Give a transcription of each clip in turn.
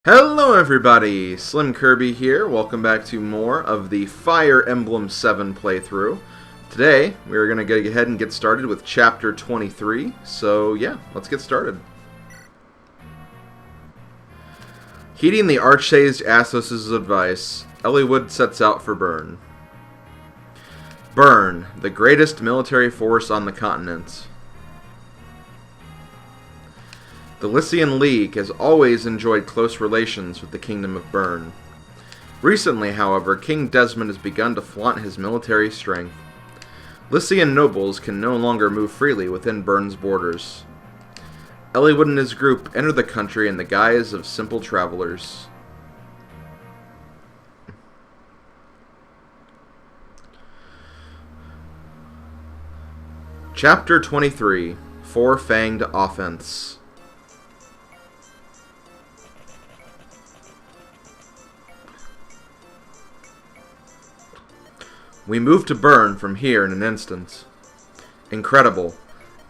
Hello everybody, SlimKirby here. Welcome back to more of the Fire Emblem 7 playthrough. Today, we're going to go ahead and get started with Chapter 23. So yeah, let's get started. Heeding the Archsage Athos' advice, Eliwood sets out for Bern. Bern, the greatest military force on the continent. The Lycian League has always enjoyed close relations with the Kingdom of Bern. Recently, however, King Desmond has begun to flaunt his military strength. Lycian nobles can no longer move freely within Bern's borders. Eliwood and his group enter the country in the guise of simple travelers. Chapter 23, Four-Fanged Offense. We move to Bern from here in an instant. Incredible.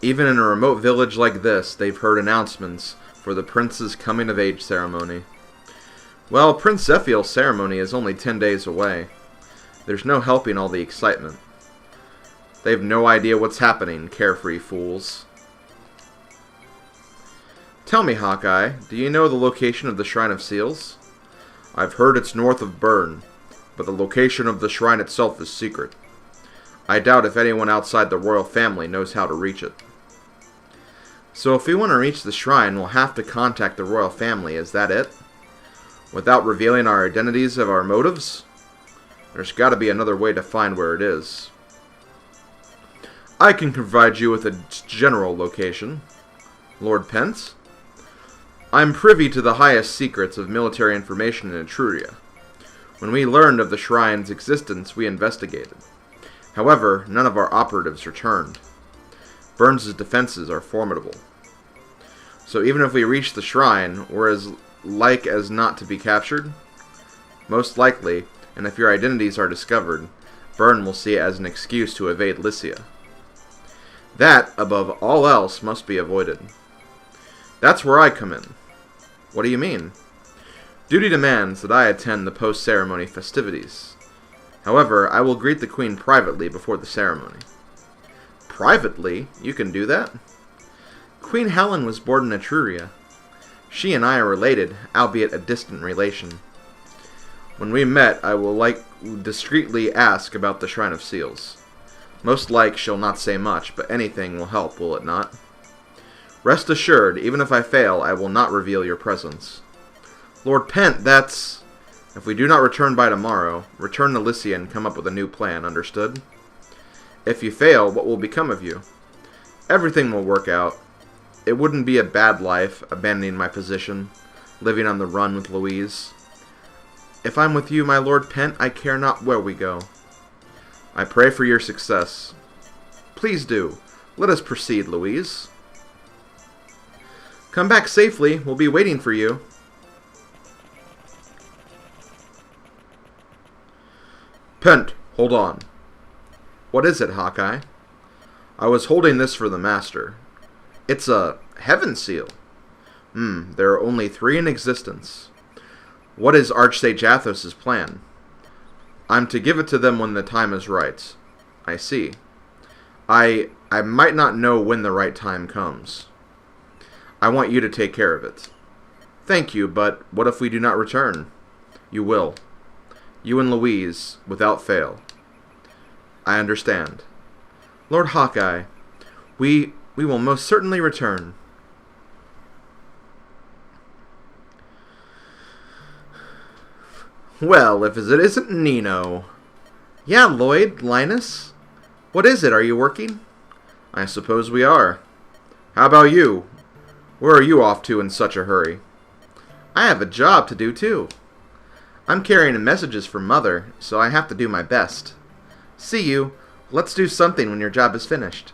Even in a remote village like this, they've heard announcements for the prince's coming-of-age ceremony. Well, Prince Zephiel's ceremony is only 10 days away. There's no helping all the excitement. They've no idea what's happening, carefree fools. Tell me, Hawkeye, do you know the location of the Shrine of Seals? I've heard it's north of Bern, but the location of the shrine itself is secret. I doubt if anyone outside the royal family knows how to reach it. So if we want to reach the shrine, we'll have to contact the royal family, is that it? Without revealing our identities of our motives? There's got to be another way to find where it is. I can provide you with a general location. Lord Pence? I'm privy to the highest secrets of military information in Etruria. When we learned of the shrine's existence, we investigated. However, none of our operatives returned. Bern's defenses are formidable. So even if we reach the shrine, we're as like as not to be captured? Most likely, and if your identities are discovered, Bern will see it as an excuse to evade Lycia. That, above all else, must be avoided. That's where I come in. What do you mean? Duty demands that I attend the post-ceremony festivities. However, I will greet the Queen privately before the ceremony. Privately? You can do that? Queen Helen was born in Etruria. She and I are related, albeit a distant relation. When we met, I will discreetly ask about the Shrine of Seals. Most like she'll not say much, but anything will help, will it not? Rest assured, even if I fail, I will not reveal your presence. Lord Pent, that's... If we do not return by tomorrow, return to Lycia and come up with a new plan, understood? If you fail, what will become of you? Everything will work out. It wouldn't be a bad life, abandoning my position, living on the run with Louise. If I'm with you, my Lord Pent, I care not where we go. I pray for your success. Please do. Let us proceed, Louise. Come back safely. We'll be waiting for you. Pent, hold on. What is it, Hawkeye? I was holding this for the Master. It's a heaven seal. There are only 3 in existence. What is Archsage Athos' plan? I'm to give it to them when the time is right. I see. I might not know when the right time comes. I want you to take care of it. Thank you, but what if we do not return? You will. You and Louise, without fail. I understand. Lord Hawkeye, we will most certainly return. Well, if it isn't Nino. Yeah, Lloyd, Linus. What is it? Are you working? I suppose we are. How about you? Where are you off to in such a hurry? I have a job to do, too. I'm carrying messages for Mother, so I have to do my best. See you. Let's do something when your job is finished.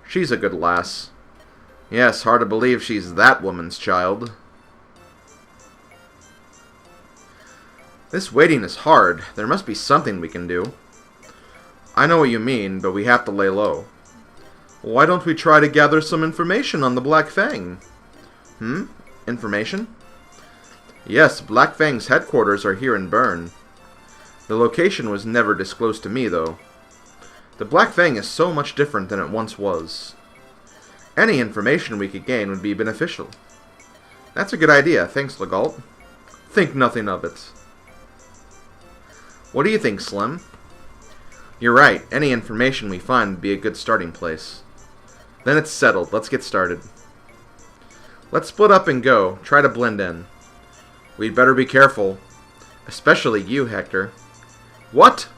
She's a good lass. Yes, hard to believe she's that woman's child. This waiting is hard. There must be something we can do. I know what you mean, but we have to lay low. Why don't we try to gather some information on the Black Fang? Information? Yes, Black Fang's headquarters are here in Bern. The location was never disclosed to me, though. The Black Fang is so much different than it once was. Any information we could gain would be beneficial. That's a good idea, thanks, Legault. Think nothing of it. What do you think, Slim? You're right, any information we find would be a good starting place. Then it's settled, let's get started. Let's split up and go, try to blend in. We'd better be careful. Especially you, Hector. What?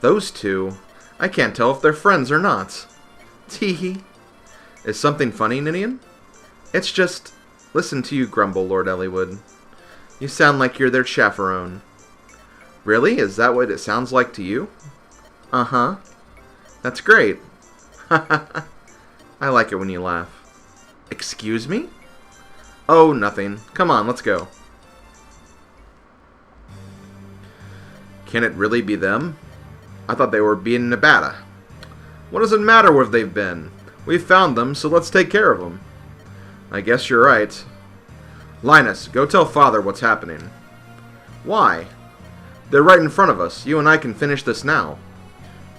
Those two, I can't tell if they're friends or not. Teehee. Is something funny, Ninian? It's just, listen to you grumble, Lord Eliwood. You sound like you're their chaperone. Really? Is that what it sounds like to you? Uh-huh. That's great. I like it when you laugh. Excuse me? Oh, nothing. Come on, let's go. Can it really be them? I thought they were being Nevada. What does it matter where they've been? We found them, so let's take care of them. I guess you're right. Linus, go tell Father what's happening. Why? They're right in front of us. You and I can finish this now.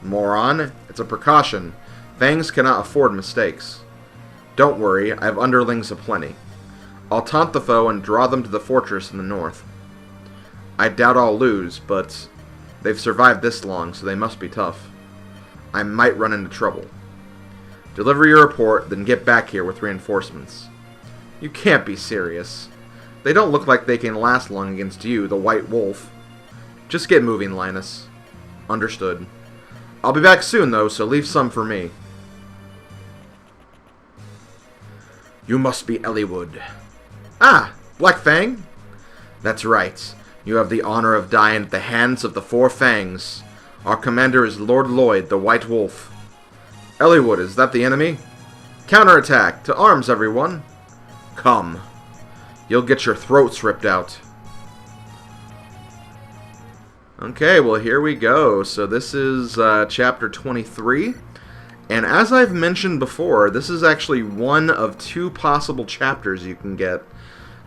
Moron, it's a precaution. Fangs cannot afford mistakes. Don't worry, I have underlings aplenty. I'll taunt the foe and draw them to the fortress in the north. I doubt I'll lose, but they've survived this long, so they must be tough. I might run into trouble. Deliver your report, then get back here with reinforcements. You can't be serious. They don't look like they can last long against you, the White Wolf. Just get moving, Linus. Understood. I'll be back soon, though, so leave some for me. You must be Eliwood. Ah, Black Fang? That's right. You have the honor of dying at the hands of the Four Fangs. Our commander is Lord Lloyd, the White Wolf. Eliwood, is that the enemy? Counterattack! To arms, everyone! Come. You'll get your throats ripped out. Okay, well, here we go. So this is chapter 23. And as I've mentioned before, this is actually one of two possible chapters you can get.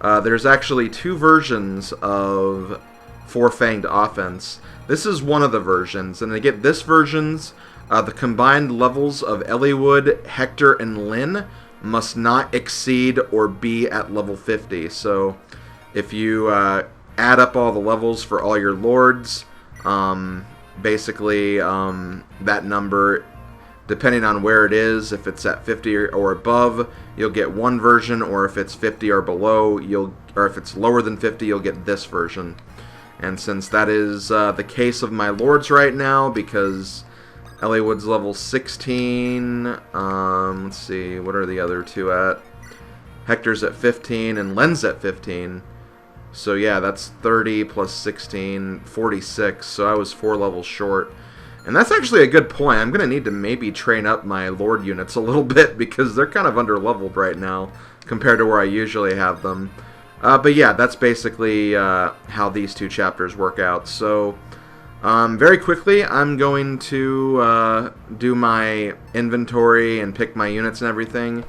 There's actually two versions of Four-Fanged Offense. This is one of the versions, and to get this version's, the combined levels of Eliwood, Hector, and Lyn must not exceed or be at level 50. So if you add up all the levels for all your lords, basically that number, depending on where it is, if it's at 50 or above, you'll get one version, or if it's 50 or below, or if it's lower than 50, you'll get this version. And since that is the case of my lords right now, because Eliwood's level 16, let's see, what are the other two at? Hector's at 15, and Lyn's at 15. So yeah, that's 30 plus 16, 46, so I was 4 levels short. And that's actually a good point. I'm going to need to maybe train up my Lord units a little bit, because they're kind of under-leveled right now compared to where I usually have them. But yeah, that's basically how these two chapters work out. So very quickly, I'm going to do my inventory and pick my units and everything.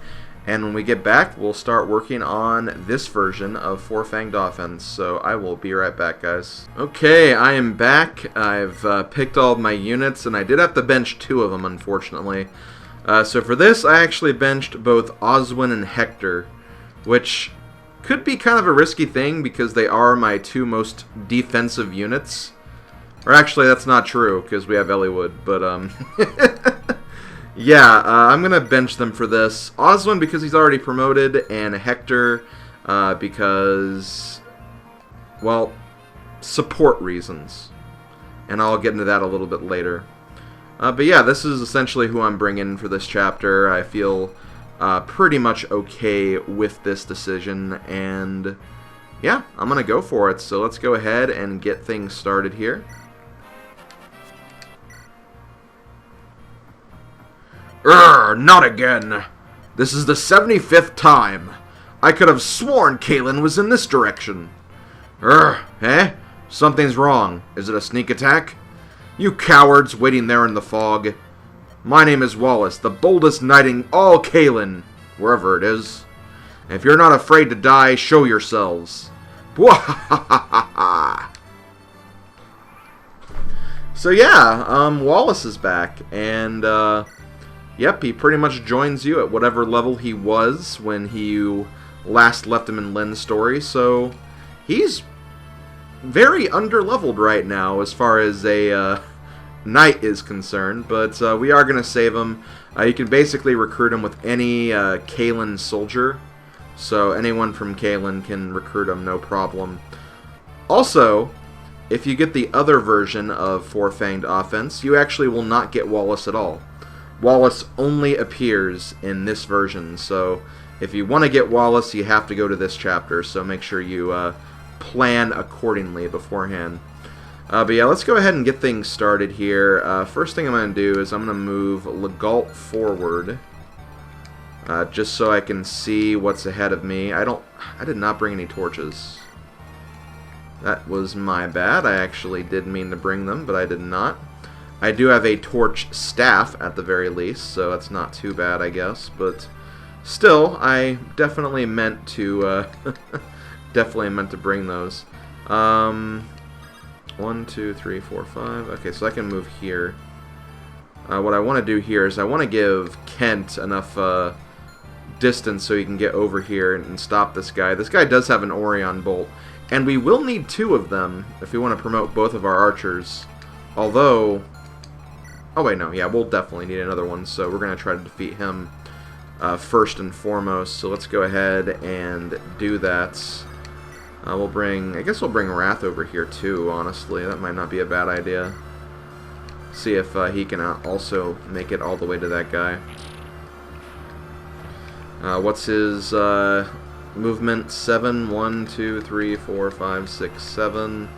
And when we get back, we'll start working on this version of Four-Fanged Offense. So I will be right back, guys. Okay, I am back. I've picked all of my units, and I did have to bench 2 of them, unfortunately. So for this, I actually benched both Oswin and Hector, which could be kind of a risky thing because they are my 2 most defensive units. Or actually, that's not true because we have Eliwood, but yeah, I'm going to bench them for this. Oswin because he's already promoted, and Hector because, well, support reasons. And I'll get into that a little bit later. But yeah, this is essentially who I'm bringing for this chapter. I feel pretty much okay with this decision, and yeah, I'm going to go for it. So let's go ahead and get things started here. Not again. This is the 75th time. I could have sworn Caitlin was in this direction. Eh? Something's wrong. Is it a sneak attack? You cowards waiting there in the fog. My name is Wallace, the boldest knight in all Caitlin, wherever it is. If you're not afraid to die, show yourselves. So yeah, Wallace is back, and yep, he pretty much joins you at whatever level he was when you last left him in Lynn's story, so he's very underleveled right now as far as a knight is concerned, but we are going to save him. You can basically recruit him with any Kalen soldier, so anyone from Kalen can recruit him, no problem. Also, if you get the other version of Four-Fanged Offense, you actually will not get Wallace at all. Wallace only appears in this version, so if you want to get Wallace, you have to go to this chapter, so make sure you plan accordingly beforehand. But yeah, let's go ahead and get things started here. First thing I'm going to do is I'm going to move Legault forward, just so I can see what's ahead of me. I did not bring any torches. That was my bad. I actually did mean to bring them, but I did not. I do have a torch staff at the very least, so that's not too bad, I guess. But still, I definitely meant to bring those. 1, 2, 3, 4, 5. Okay, so I can move here. What I want to do here is I want to give Kent enough distance so he can get over here and stop this guy. This guy does have an Orion bolt. And we will need 2 of them if we want to promote both of our archers. Although... oh wait, no. Yeah, we'll definitely need another one. So we're going to try to defeat him first and foremost. So let's go ahead and do that. We'll bring... I guess we'll bring Wrath over here too, honestly. That might not be a bad idea. See if he can also make it all the way to that guy. What's his... movement? 7, 1, 2, 3, 4, 5, 6, 7.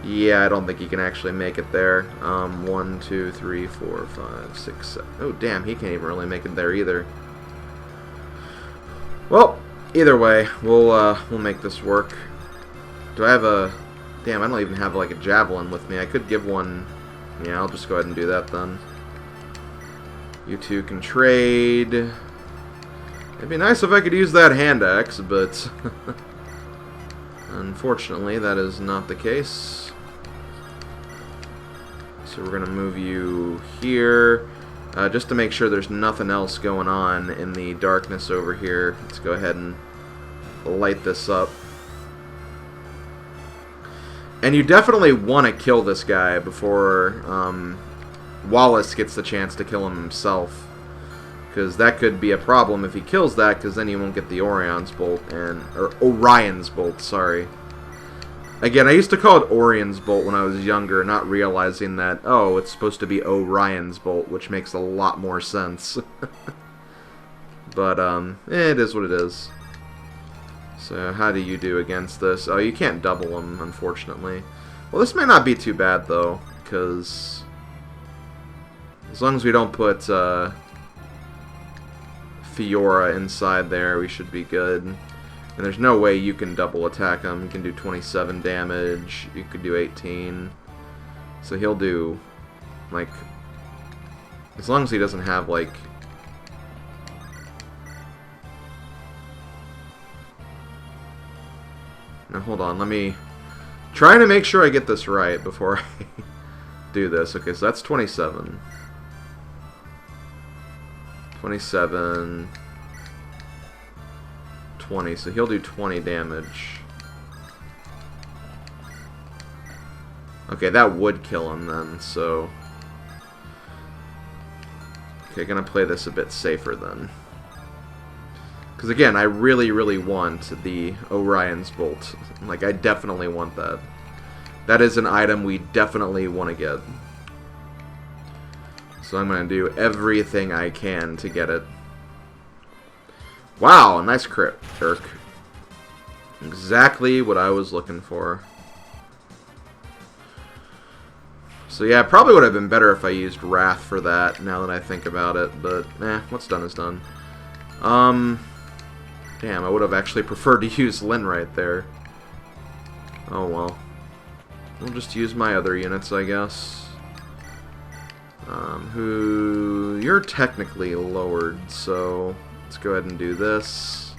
Yeah, I don't think he can actually make it there. 1, 2, 3, 4, 5, 6, 7. Oh, damn, he can't even really make it there either. Well, either way, we'll make this work. Do I have a... damn, I don't even have like a javelin with me. I could give one... yeah, I'll just go ahead and do that then. You two can trade... it'd be nice if I could use that hand axe, but unfortunately that is not the case. So we're going to move you here, just to make sure there's nothing else going on in the darkness over here. Let's go ahead and light this up. And you definitely want to kill this guy before Wallace gets the chance to kill him himself. Because that could be a problem if he kills that, because then you won't get the Orion's Bolt, or Orion's Bolt, sorry. Again, I used to call it Orion's Bolt when I was younger, not realizing that, oh, it's supposed to be Orion's Bolt, which makes a lot more sense. But, it is what it is. So, how do you do against this? Oh, you can't double him, unfortunately. Well, this may not be too bad, though, because as long as we don't put, Fiora inside there, we should be good. And there's no way you can double attack him. You can do 27 damage. You could do 18. So he'll do, like, as long as he doesn't have, like, now hold on, let me trying to make sure I get this right before I do this. Okay, so that's 27. 27, 20, so he'll do 20 damage. Okay, that would kill him then, so... okay, gonna play this a bit safer then. Because again, I really, really want the Orion's Bolt. Like, I definitely want that. That is an item we definitely want to get. So I'm going to do everything I can to get it. Wow, nice crit, Turk. Exactly what I was looking for. So yeah, probably would have been better if I used Wrath for that, now that I think about it. But, what's done is done. Damn, I would have actually preferred to use Lyn right there. Oh well. We'll just use my other units, I guess. You're technically lowered, so let's go ahead and do this.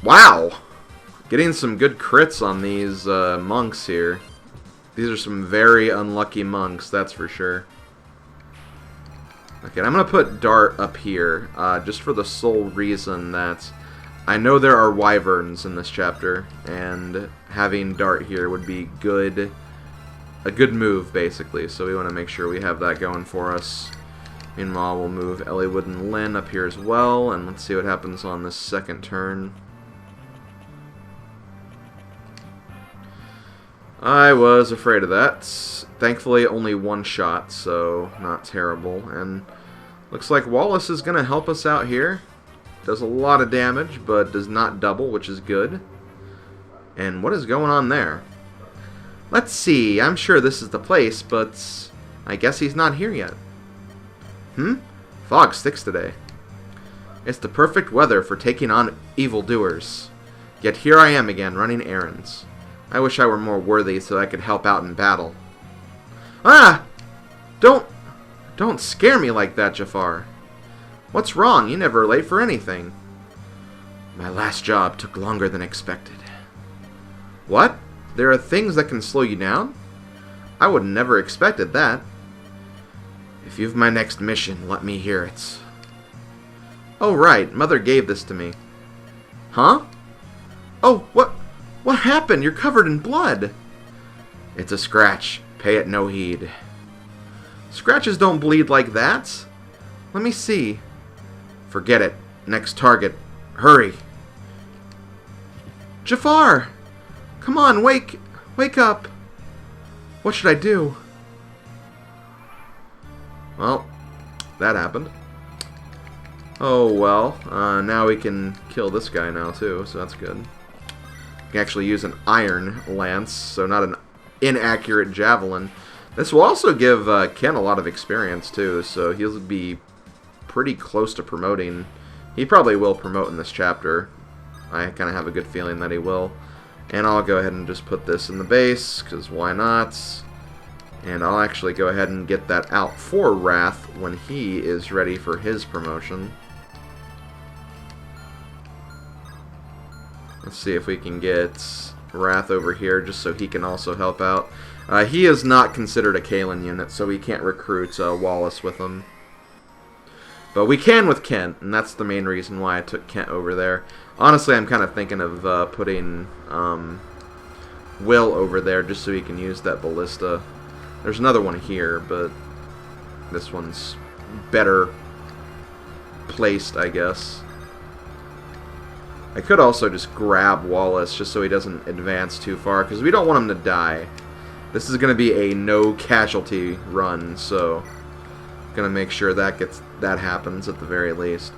Wow! Getting some good crits on these monks here. These are some very unlucky monks, that's for sure. Okay, I'm going to put Dart up here, just for the sole reason that I know there are wyverns in this chapter, and having Dart here would be good. A good move, basically, so we want to make sure we have that going for us. Meanwhile, we'll move Elliewood and Lynn up here as well, and let's see what happens on this second turn. I was afraid of that. Thankfully, only one shot, so not terrible. And looks like Wallace is going to help us out here. Does a lot of damage, but does not double, which is good. And what is going on there? Let's see. I'm sure this is the place, but I guess he's not here yet. Fog sticks today. It's the perfect weather for taking on evildoers. Yet here I am again, running errands. I wish I were more worthy so I could help out in battle. Ah! Don't scare me like that, Jafar. What's wrong? You never late for anything. My last job took longer than expected. What? There are things that can slow you down? I would never expected that. If you've my next mission, let me hear it. Oh, right. Mother gave this to me. Huh? Oh, what happened? You're covered in blood. It's a scratch. Pay it no heed. Scratches don't bleed like that. Let me see. Forget it. Next target. Hurry. Jafar! Come on, wake up. What should I do? Well, that happened. Oh, well. Now we can kill this guy now, too, so that's good. We can actually use an iron lance, so not an inaccurate javelin. This will also give Ken a lot of experience, too, so he'll be pretty close to promoting. He probably will promote in this chapter. I kind of have a good feeling that he will. And I'll go ahead and just put this in the base, because why not? And I'll actually go ahead and get that out for Wrath when he is ready for his promotion. Let's see if we can get Wrath over here, just so he can also help out. He is not considered a Kalen unit, so we can't recruit Wallace with him. But we can with Kent, and that's the main reason why I took Kent over there. Honestly, I'm kind of thinking of putting Will over there just so he can use that ballista. There's another one here, but this one's better placed, I guess. I could also just grab Wallace just so he doesn't advance too far, because we don't want him to die. This is going to be a no casualty run, so going to make sure that happens at the very least.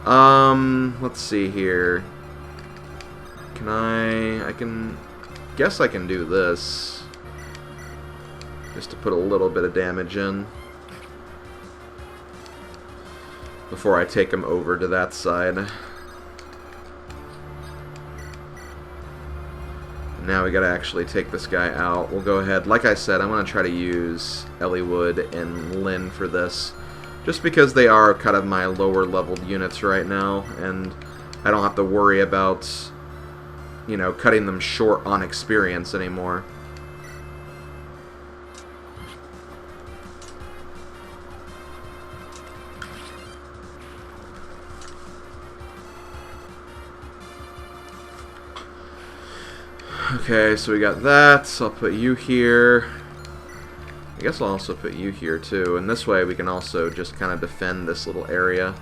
Let's see here. I guess I can do this. Just to put a little bit of damage in. Before I take him over to that side. Now we gotta actually take this guy out. We'll go ahead. Like I said, I'm gonna try to use Elliewood and Lynn for this. Just because they are kind of my lower leveled units right now, and I don't have to worry about, you know, cutting them short on experience anymore. Okay, so we got that, so I'll put you here. I guess I'll also put you here too, and this way we can also just kind of defend this little area.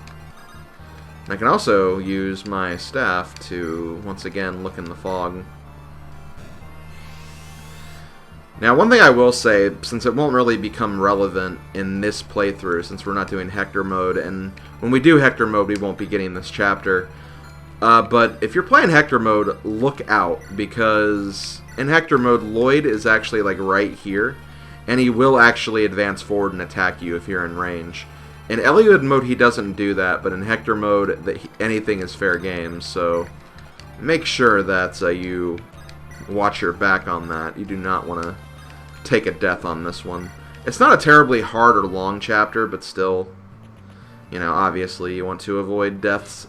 And I can also use my staff to, once again, look in the fog. Now, one thing I will say, since it won't really become relevant in this playthrough, since we're not doing Hector mode, and when we do Hector mode, we won't be getting this chapter. But if you're playing Hector mode, look out, because in Hector mode, Lloyd is actually like right here, and he will actually advance forward and attack you if you're in range. In Elliewood mode, he doesn't do that, but in Hector mode, anything is fair game, so make sure that you watch your back on that. You do not want to take a death on this one. It's not a terribly hard or long chapter, but still, you know, obviously you want to avoid deaths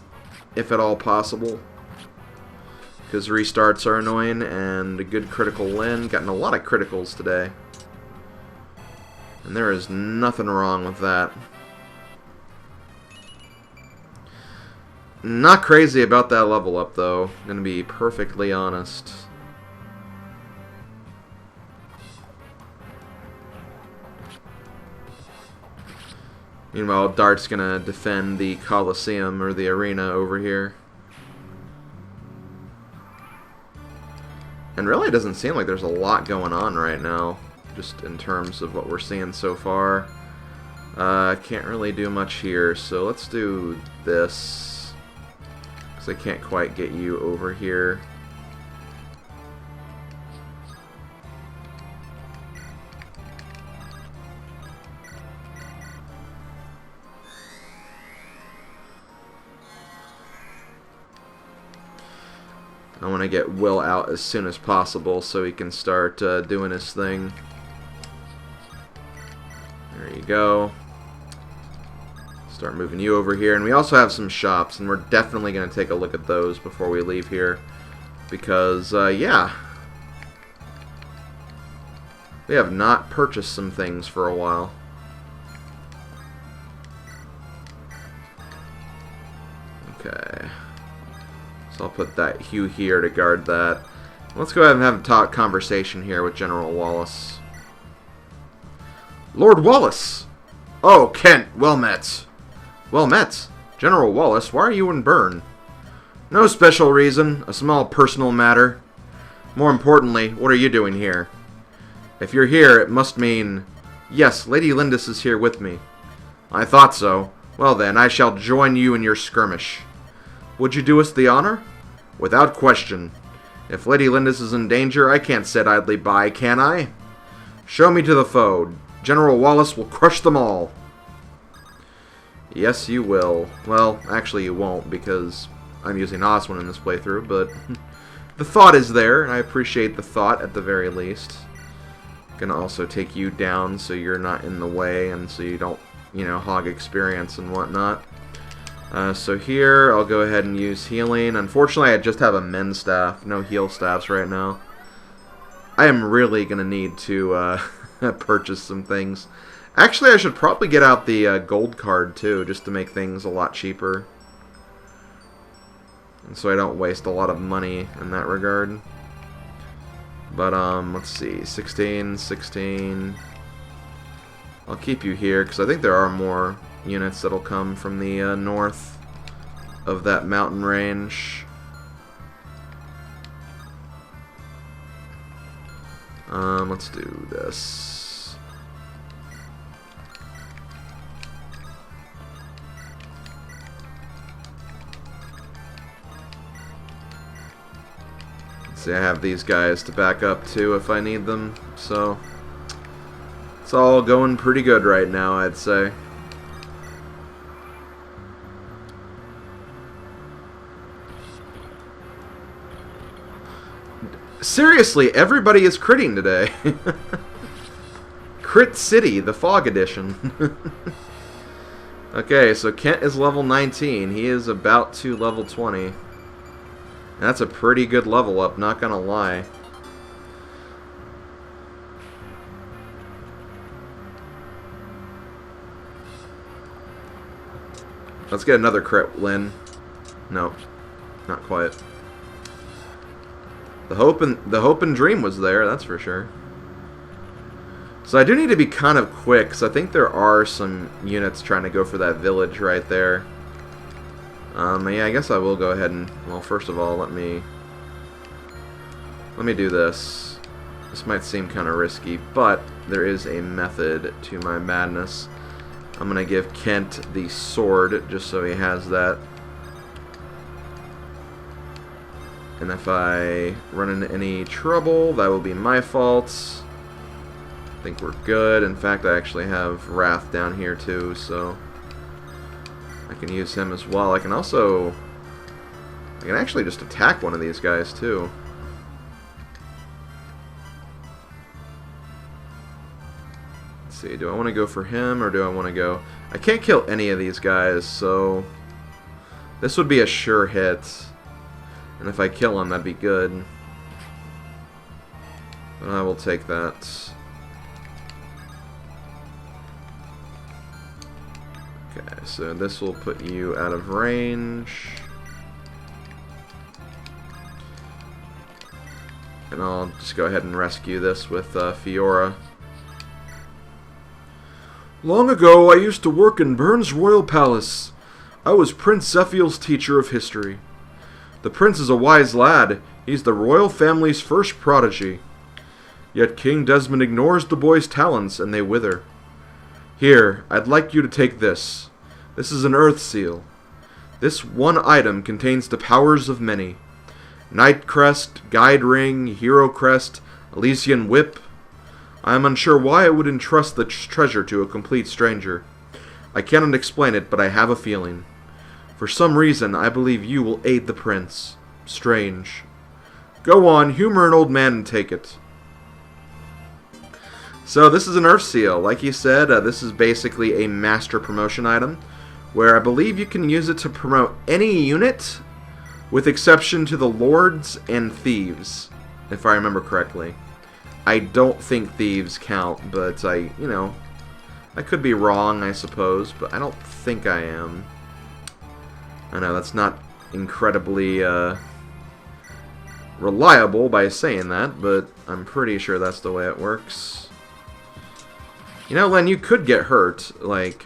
if at all possible. because restarts are annoying, and a good critical win. Gotten a lot of criticals today. And there is nothing wrong with that. Not crazy about that level up, though. I'm gonna be perfectly honest. Meanwhile, Dart's gonna defend the Coliseum, or the arena, over here. And really, it doesn't seem like there's a lot going on right now, just in terms of what we're seeing so far. Can't really do much here, so let's do this. Because I can't quite get you over here. I want to get Will out as soon as possible so he can start doing his thing. There you go. Start moving you over here. And we also have some shops, and we're definitely going to take a look at those before we leave here. Because, yeah. We have not purchased some things for a while. Okay. So I'll put that Hugh here to guard that. Let's go ahead and have a talk conversation here with General Wallace. Lord Wallace! Oh, Kent, well met. Well met. General Wallace, why are you in Bern? No special reason, a small personal matter. More importantly, what are you doing here? If you're here, it must mean... Yes, Lady Linus is here with me. I thought so. Well then, I shall join you in your skirmish. Would you do us the honor? Without question. If Lady Linus is in danger, I can't sit idly by, can I? Show me to the foe. General Wallace will crush them all. Yes, you will. Well, actually you won't, because I'm using Oswin in this playthrough, but the thought is there, and I appreciate the thought at the very least. Gonna also take you down so you're not in the way, and so you don't, you know, hog experience and whatnot. So here, I'll go ahead and use healing. Unfortunately, I just have a mend staff. No heal staffs right now. I am really going to need to purchase some things. Actually, I should probably get out the gold card, too, just to make things a lot cheaper. And so I don't waste a lot of money in that regard. But, let's see. 16, 16... I'll keep you here, because I think there are more units that'll come from the north of that mountain range. Let's do this. Let's see, I have these guys to back up too if I need them, so it's all going pretty good right now, I'd say. Seriously, everybody is critting today. Crit City, the Fog Edition. Okay, so Kent is level 19. He is about to level 20. That's a pretty good level up, not gonna lie. Let's get another crit win. No, not quite. The hope and dream was there, that's for sure. So I do need to be kind of quick, because I think there are some units trying to go for that village right there. Yeah, I guess I will go ahead and, well, first of all, let me do this. This might seem kind of risky, but there is a method to my madness. I'm going to give Kent the sword, just so he has that. And if I run into any trouble, that will be my fault. I think we're good. In fact, I actually have Wrath down here too, so I can use him as well. I can actually just attack one of these guys too. Let's see, do I want to go for him or do I want to go... I can't kill any of these guys, so this would be a sure hit. And if I kill him, that'd be good. But I will take that. Okay, so this will put you out of range. And I'll just go ahead and rescue this with Fiora. Long ago, I used to work in Bern's royal palace. I was Prince Zephiel's teacher of history. The prince is a wise lad. He's the royal family's first prodigy. Yet King Desmond ignores the boy's talents, and they wither. Here, I'd like you to take this. This is an Earth Seal. This one item contains the powers of many. Knight Crest, Guide Ring, Hero Crest, Elysian Whip. I am unsure why I would entrust the treasure to a complete stranger. I cannot explain it, but I have a feeling. For some reason, I believe you will aid the prince. Strange. Go on, humor an old man and take it. So this is an Earth Seal. Like you said, this is basically a master promotion item, where I believe you can use it to promote any unit, with exception to the Lords and Thieves, if I remember correctly. I don't think Thieves count, but I could be wrong, I suppose, but I don't think I am. I know that's not incredibly reliable by saying that, but I'm pretty sure that's the way it works. You know, Len, you could get hurt. Like,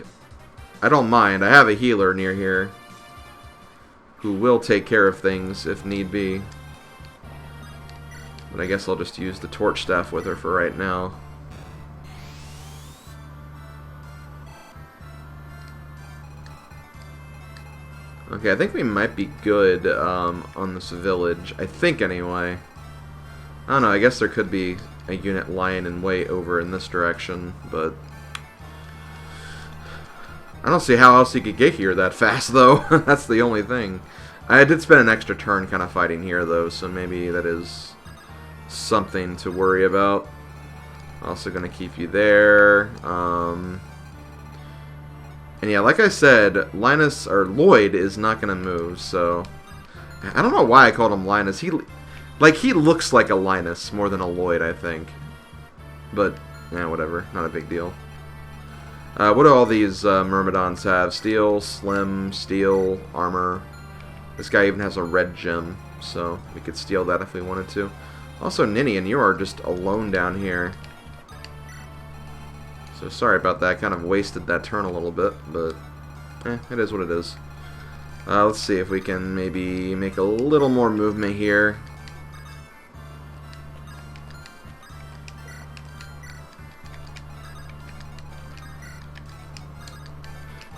I don't mind. I have a healer near here who will take care of things if need be. But I guess I'll just use the torch staff with her for right now. Okay, I think we might be good on this village. I think, anyway. I don't know, I guess there could be a unit lying in wait over in this direction, but I don't see how else he could get here that fast, though. That's the only thing. I did spend an extra turn kind of fighting here, though, so maybe that is something to worry about. Also going to keep you there. And yeah, like I said, Linus, or Lloyd, is not going to move, so I don't know why I called him Linus. He looks like a Linus more than a Lloyd, I think. But, yeah, whatever. Not a big deal. What do all these Myrmidons have? Steel, Slim, Steel, Armor. This guy even has a red gem, so we could steal that if we wanted to. Also, Ninian, you are just alone down here. So sorry about that. Kind of wasted that turn a little bit, but it is what it is. Let's see if we can maybe make a little more movement here.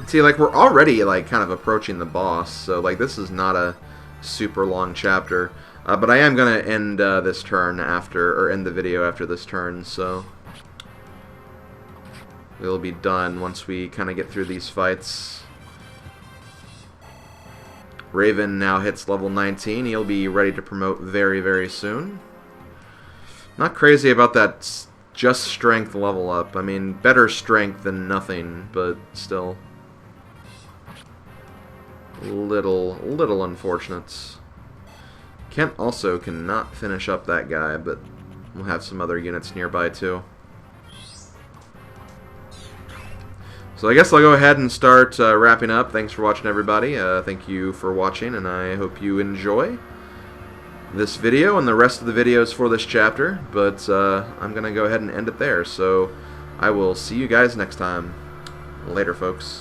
See, like, we're already, like, kind of approaching the boss, so, like, this is not a super long chapter. But I am going to end this turn after, or end the video after this turn, so we'll be done once we kind of get through these fights. Raven now hits level 19. He'll be ready to promote very, very soon. Not crazy about that just strength level up. I mean, better strength than nothing, but still little unfortunate. Kent also cannot finish up that guy, but we'll have some other units nearby too. So I guess I'll go ahead and start wrapping up. Thanks for watching, everybody. Thank you for watching, and I hope you enjoy this video and the rest of the videos for this chapter. But I'm going to go ahead and end it there. So I will see you guys next time. Later, folks.